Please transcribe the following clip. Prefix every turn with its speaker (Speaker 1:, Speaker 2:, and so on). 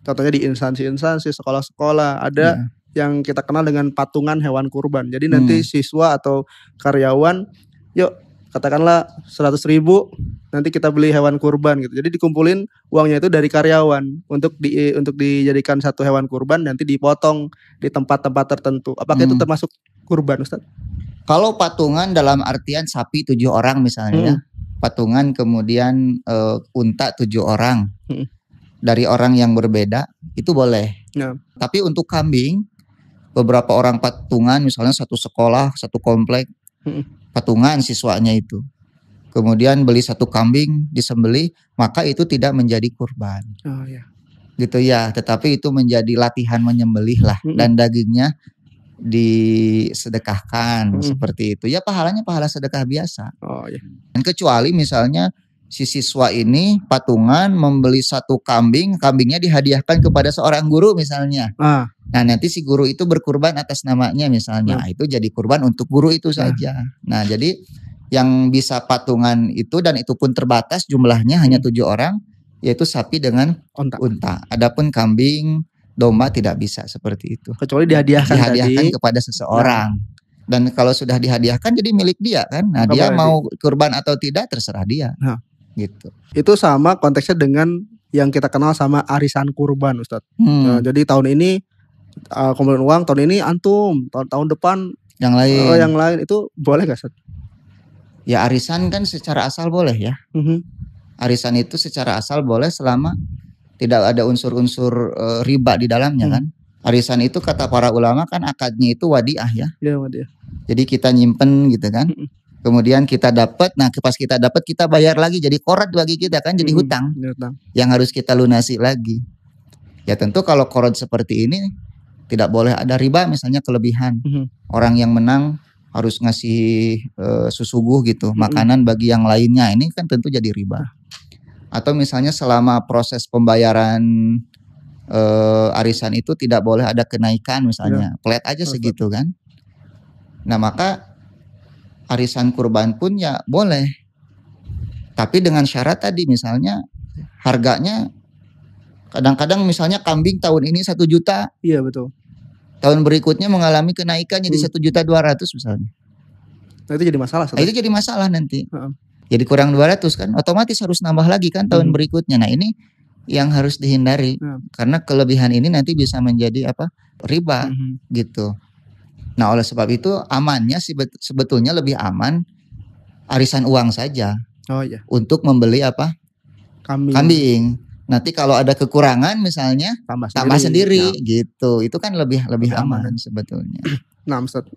Speaker 1: Contohnya di instansi-instansi, sekolah-sekolah, ada
Speaker 2: Ya.
Speaker 1: yang kita kenal dengan patungan hewan kurban. Jadi nanti siswa atau karyawan, yuk katakanlah 100.000, nanti kita beli hewan kurban gitu. Jadi dikumpulin uangnya itu dari karyawan untuk dijadikan satu hewan kurban, nanti dipotong di tempat-tempat tertentu. Apakah itu termasuk kurban, Ustaz?
Speaker 2: Kalau patungan dalam artian sapi 7 orang misalnya ya, patungan kemudian unta 7 orang dari orang yang berbeda, itu boleh.
Speaker 1: Ya.
Speaker 2: Tapi untuk kambing, beberapa orang patungan misalnya satu sekolah, satu komplek, patungan siswanya itu. Kemudian beli satu kambing, disembelih, maka itu tidak menjadi kurban.
Speaker 1: Oh ya.
Speaker 2: Gitu ya, tetapi itu menjadi latihan menyembelih lah, dan dagingnya disedekahkan seperti itu. Ya pahalanya pahala sedekah biasa.
Speaker 1: Oh ya.
Speaker 2: Dan kecuali misalnya si siswa ini patungan membeli satu kambing, kambingnya dihadiahkan kepada seorang guru misalnya. Nah nanti si guru itu berkurban atas namanya misalnya, itu jadi kurban untuk guru itu saja. Nah jadi yang bisa patungan itu, dan itu pun terbatas jumlahnya, hanya 7 orang, yaitu sapi dengan unta. Adapun kambing, domba tidak bisa seperti itu.
Speaker 1: Kecuali dihadiahkan
Speaker 2: kepada seseorang. Dan kalau sudah dihadiahkan jadi milik dia kan. Nah dia mau kurban atau tidak terserah dia. Gitu.
Speaker 1: Itu sama konteksnya dengan yang kita kenal sama arisan kurban, Ustaz. Nah, jadi tahun ini kumpulin uang, tahun ini antum, tahun depan
Speaker 2: yang lain.
Speaker 1: Yang lain, itu boleh gak, Ustaz?
Speaker 2: Ya arisan kan secara asal boleh ya. Arisan itu secara asal boleh selama tidak ada unsur-unsur riba di dalamnya kan. Arisan itu kata para ulama kan akadnya itu wadiah ya.
Speaker 1: Iya, wadiah.
Speaker 2: Jadi kita nyimpen gitu kan. Kemudian kita dapat, nah pas kita dapat kita bayar lagi, jadi korat bagi kita kan, jadi hutang yang harus kita lunasi lagi. Ya tentu kalau korat seperti ini tidak boleh ada riba, misalnya kelebihan. Orang yang menang harus ngasih susuguh gitu, makanan bagi yang lainnya, ini kan tentu jadi riba. Atau misalnya selama proses pembayaran arisan itu tidak boleh ada kenaikan misalnya, flat aja segitu kan. Nah maka arisan kurban pun ya boleh, tapi dengan syarat tadi, misalnya harganya kadang-kadang misalnya kambing tahun ini 1 juta,
Speaker 1: iya betul,
Speaker 2: tahun berikutnya mengalami kenaikan jadi 1.200.000 misalnya.
Speaker 1: Nah itu jadi masalah.
Speaker 2: Nah, itu jadi masalah nanti. Jadi kurang 200 kan, otomatis harus nambah lagi kan tahun berikutnya. Nah ini yang harus dihindari, karena kelebihan ini nanti bisa menjadi apa? Riba gitu. Nah oleh sebab itu amannya sebetulnya lebih aman arisan uang saja.
Speaker 1: Oh iya.
Speaker 2: Untuk membeli apa? Kambing. Nanti kalau ada kekurangan misalnya tambah sendiri gitu. Itu kan lebih aman sebetulnya.
Speaker 1: Nah Ustaz,